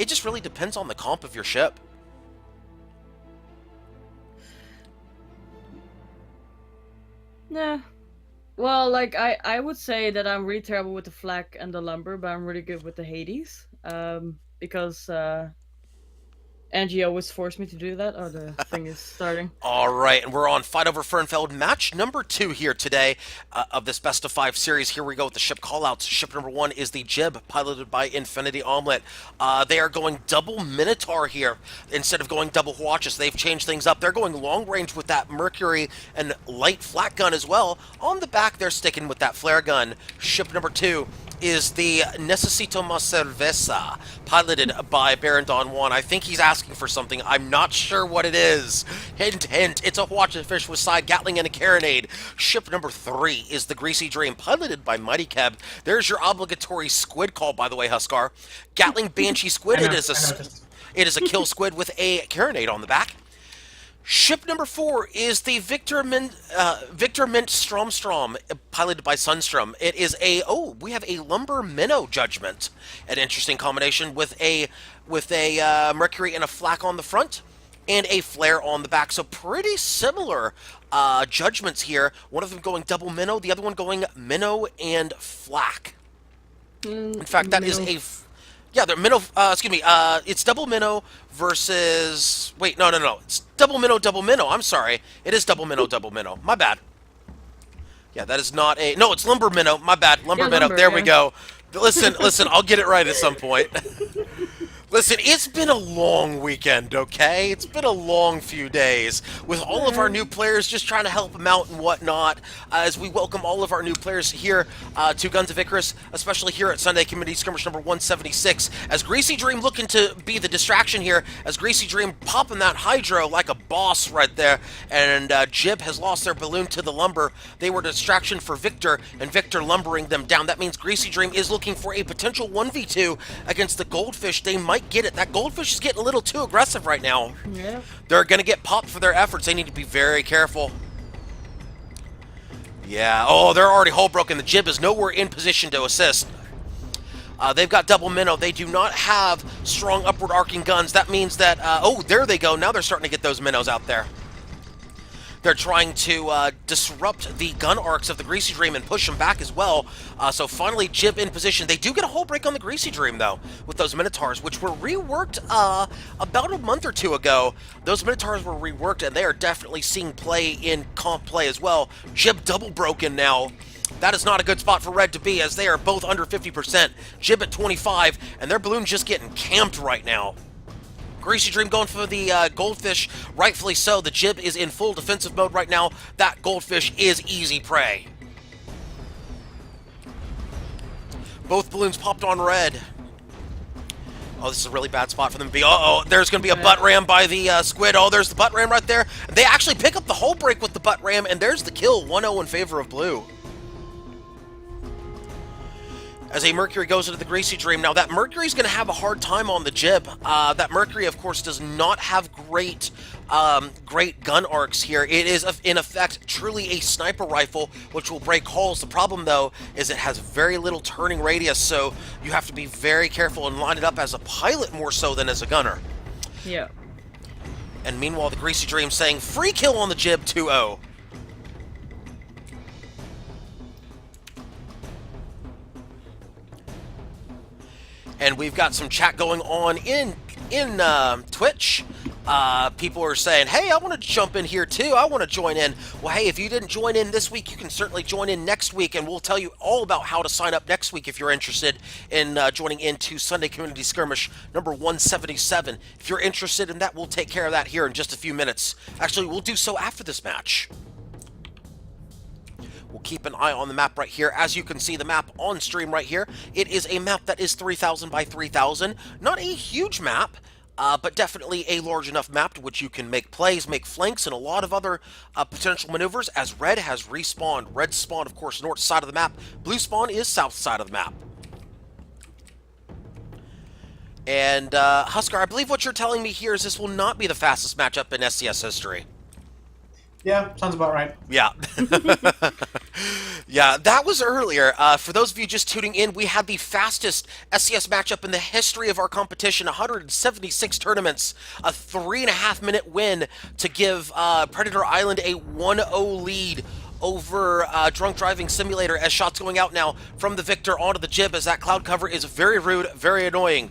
it just really depends on the comp of your ship. Nah. Well, like I would say that I'm really terrible with the flak and the lumber, but I'm really good with the Hades. Because Angie always forced me to do that. Oh, the thing is starting. All right, and we're on Fight Over Fernfeld, match number 2 here today of this best of 5 series. Here we go with the ship callouts. Ship number 1 is the Jib, piloted by Infinity Omelet. They are going double Minotaur here instead of going double Watches. They've changed things up. They're going long range with that Mercury and light flat gun as well. On the back, they're sticking with that flare gun. Ship number 2 is the Necesito Más Cerveza, piloted by Baron Don Juan. I think he's asking for something. I'm not sure what it is. Hint, hint, it's a watch and fish with side Gatling and a carronade. Ship number 3 is the Greasy Dream, piloted by Mighty Keb. There's your obligatory squid call, by the way, Huskar. Gatling Banshee Squid, I noticed. it is a kill squid with a carronade on the back. Ship number 4 is the Victor Mint Strom, piloted by Sunstrom. It is we have a lumber minnow judgment, an interesting combination with a Mercury and a flak on the front and a flare on the back. So pretty similar judgments here. One of them going double minnow, the other one going minnow and flak. In fact, that is Middle. yeah, they're minnow. Excuse me. It's double minnow versus. Wait, no, no, no. It's double minnow, double minnow. I'm sorry. It is double minnow, double minnow. My bad. Yeah, that is not a. No, it's lumber minnow. My bad. Lumber Yeah, minnow. lumber. There we Yeah. go. Listen, listen. I'll get it right at some point. Listen, it's been a long weekend, okay? It's been a long few days with all of our new players just trying to help them out and whatnot as we welcome all of our new players here to Guns of Icarus, especially here at Sunday Community Skirmish number 176. As Greasy Dream looking to be the distraction here, as Greasy Dream popping that Hydro like a boss right there, and Jib has lost their balloon to the lumber. They were a distraction for Victor, and Victor lumbering them down. That means Greasy Dream is looking for a potential 1v2 against the Goldfish. They might get it. That Goldfish is getting a little too aggressive right now. Yeah. They're going to get popped for their efforts. They need to be very careful. Yeah. Oh, they're already hull broken. The Jib is nowhere in position to assist. They've got double minnow. They do not have strong upward arcing guns. That means that... oh, there they go. Now they're starting to get those minnows out there. They're trying to disrupt the gun arcs of the Greasy Dream and push them back as well. So finally, Jib in position. They do get a hull break on the Greasy Dream, though, with those Minotaurs, which were reworked about a month or two ago. Those Minotaurs were reworked, and they are definitely seeing play in comp play as well. Jib double broken now. That is not a good spot for Red to be, as they are both under 50%. Jib at 25, and their balloon's just getting camped right now. Greasy Dream going for the Goldfish, rightfully so. The Jib is in full defensive mode right now. That Goldfish is easy prey. Both balloons popped on Red. Oh, this is a really bad spot for them to be. Uh-oh, there's going to be a butt ram by the Squid. Oh, there's the butt ram right there. They actually pick up the hull break with the butt ram, and there's the kill, 1-0 in favor of Blue. As a Mercury goes into the Greasy Dream. Now, that Mercury's going to have a hard time on the Jib. That Mercury, of course, does not have great gun arcs here. It is, in effect, truly a sniper rifle, which will break hulls. The problem, though, is it has very little turning radius, so you have to be very careful and line it up as a pilot more so than as a gunner. Yeah. And meanwhile, the Greasy Dream saying, free kill on the Jib, 2-0. And we've got some chat going on in Twitch. People are saying, hey, I want to jump in here too. I want to join in. Well, hey, if you didn't join in this week, you can certainly join in next week, and we'll tell you all about how to sign up next week if you're interested in joining into Sunday Community Skirmish number 177. If you're interested in that, we'll take care of that here in just a few minutes. Actually, we'll do so after this match. We'll keep an eye on the map right here. As you can see, the map on stream right here, it is a map that is 3,000 by 3,000. Not a huge map, but definitely a large enough map to which you can make plays, make flanks, and a lot of other potential maneuvers, as Red has respawned. Red spawned, of course, north side of the map. Blue spawn is south side of the map. And, Huskar, I believe what you're telling me here is this will not be the fastest matchup in SCS history. Yeah, sounds about right. Yeah. Yeah, that was earlier. For those of you just tuning in, we had the fastest SCS matchup in the history of our competition, 176 tournaments, a 3.5-minute win to give Predator Island a 1-0 lead over Drunk Driving Simulator as shots going out now from the Victor onto the Jib as that cloud cover is very rude, very annoying.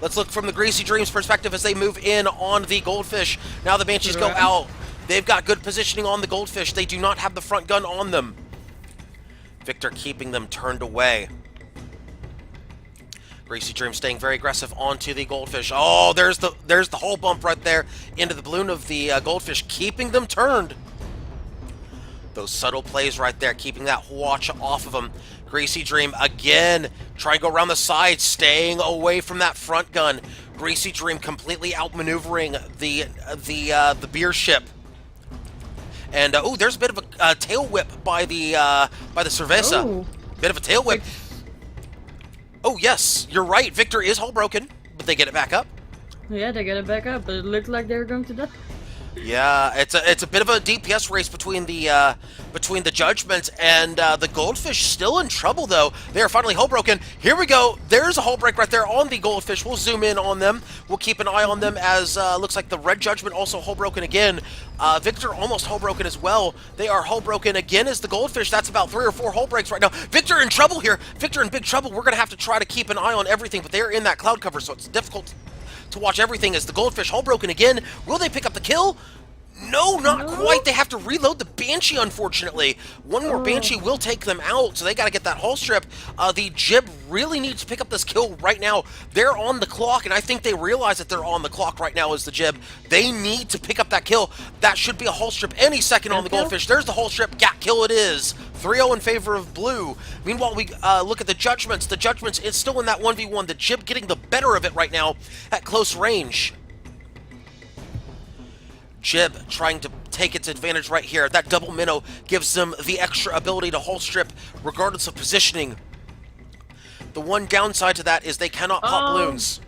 Let's look from the Greasy Dreams perspective as they move in on the Goldfish. Now the Banshees go out. They've got good positioning on the Goldfish. They do not have the front gun on them. Victor keeping them turned away. Greasy Dream staying very aggressive onto the Goldfish. Oh, there's the hole bump right there into the balloon of the Goldfish, keeping them turned. Those subtle plays right there, keeping that watch off of them. Greasy Dream again, trying to go around the side, staying away from that front gun. Greasy Dream completely outmaneuvering the beer ship. And oh, there's a bit of a tail whip by the Cerveza. Oh. Bit of a tail whip. Oh yes, you're right. Victor is hull broken, but they get it back up. Yeah, they get it back up, but it looked like they were going to die. Yeah, it's a bit of a DPS race between the Judgment and the Goldfish. Still in trouble though. They are finally hull broken. Here we go. There's a hull break right there on the Goldfish. We'll zoom in on them. We'll keep an eye on them as looks like the Red Judgment also hull broken again. Victor almost hull broken as well. They are hull broken again as the Goldfish. That's about 3 or 4 hull breaks right now. Victor in trouble here. Victor in big trouble. We're gonna have to try to keep an eye on everything, but they're in that cloud cover, so it's difficult to watch everything as the Goldfish hull broken again. Will they pick up the kill? No, not quite. They have to reload the Banshee, unfortunately. One more Banshee will take them out, so they got to get that hull strip. The Jib really needs to pick up this kill right now. They're on the clock, and I think they realize that they're on the clock right now as the Jib. They need to pick up that kill. That should be a hull strip any second on the Goldfish. There's the hull strip. Gat kill it is. 3-0 in favor of blue. Meanwhile, we look at the Judgments. The Judgments is still in that 1v1. The Jib getting the better of it right now at close range. Jib trying to take its advantage right here. That double minnow gives them the extra ability to hull strip regardless of positioning. The one downside to that is they cannot pop balloons.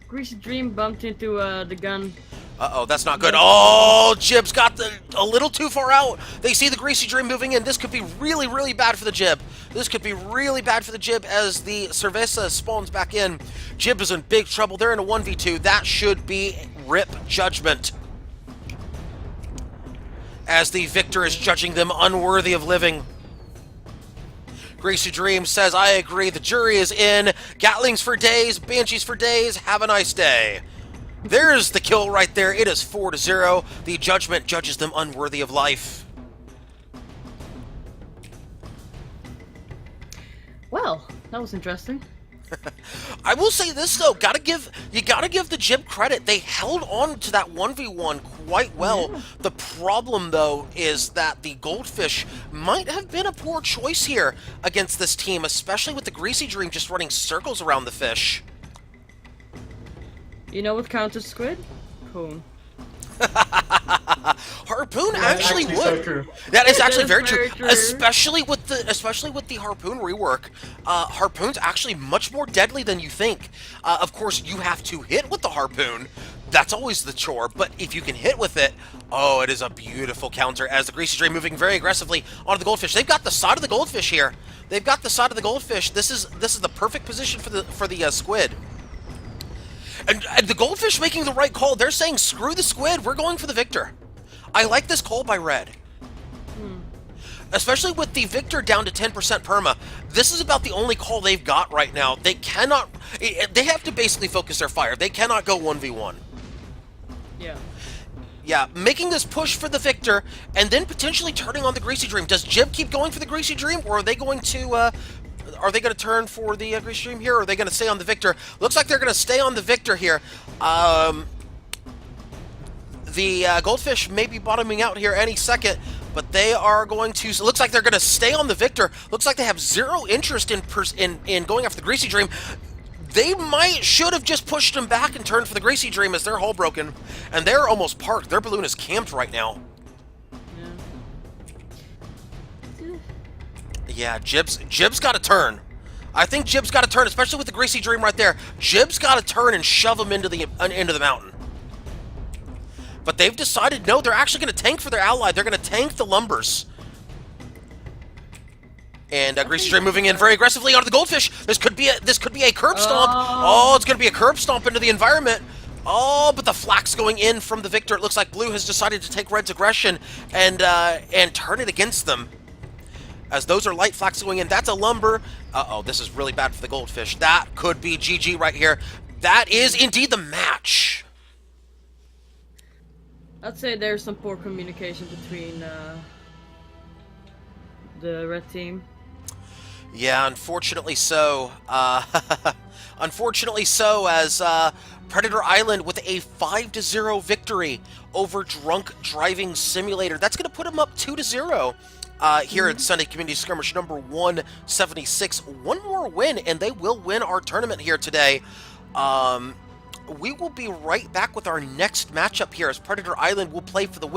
Greasy Dream bumped into the gun. Uh-oh, that's not good. Oh, Jib's got a little too far out. They see the Greasy Dream moving in. This could be really, really bad for the Jib. This could be really bad for the Jib as the Cerveza spawns back in. Jib is in big trouble. They're in a 1v2. That should be RIP Judgment, as the Victor is judging them unworthy of living. Greasy Dream says, I agree, the jury is in. Gatlings for days, Banshees for days, have a nice day. There's the kill right there. It is 4-0. The Judgment judges them unworthy of life. Well, that was interesting. I will say this though, you gotta give the Jib credit. They held on to that 1v1 quite well. Yeah. The problem though is that the Goldfish might have been a poor choice here against this team, especially with the Greasy Dream just running circles around the fish. You know what counters squid? Harpoon. Harpoon actually would. So true. That is actually very true. true. Especially with the Harpoon rework. Harpoon's actually much more deadly than you think. Of course, you have to hit with the Harpoon. That's always the chore. But if you can hit with it, oh, it is a beautiful counter. As the Greasy Dream moving very aggressively onto the Goldfish. They've got the side of the Goldfish here. They've got the side of the Goldfish. This is the perfect position for the squid. And the Goldfish making the right call. They're saying, screw the squid, we're going for the Victor. I like this call by Red. Especially with the Victor down to 10% perma. This is about the only call they've got right now. They cannot... They have to basically focus their fire. They cannot go 1v1. Yeah. Yeah, making this push for the Victor, and then potentially turning on the Greasy Dream. Does Jib keep going for the Greasy Dream, or are they going to... Are they going to turn for the Greasy Dream here, or are they going to stay on the Victor? Looks like they're going to stay on the Victor here. The Goldfish may be bottoming out here any second, but they are going to... So looks like they're going to stay on the Victor. Looks like they have zero interest in going after the Greasy Dream. They should have just pushed him back and turned for the Greasy Dream as they're hull broken, and they're almost parked. Their balloon is camped right now. Yeah, Jib's got to turn. I think Jib's got to turn, especially with the Greasy Dream right there. Jib's got to turn and shove him into the mountain. But they've decided, no, they're actually going to tank for their ally. They're going to tank the lumbers. And Greasy Stray moving in very aggressively onto the goldfish. This could be a curb stomp. Oh, it's going to be a curb stomp into the environment. Oh, but the flak's going in from the victor. It looks like Blue has decided to take Red's aggression and turn it against them. As those are light flaks going in, that's a lumber. Uh-oh, this is really bad for the goldfish. That could be GG right here. That is indeed the match. I'd say there's some poor communication between the red team. Yeah, unfortunately so. Unfortunately so, as Predator Island with a 5-0 victory over Drunk Driving Simulator. That's going to put them up 2-0 here at Sunday Community Skirmish number 176. One more win, and they will win our tournament here today. We will be right back with our next matchup here, as Predator Island will play for the win.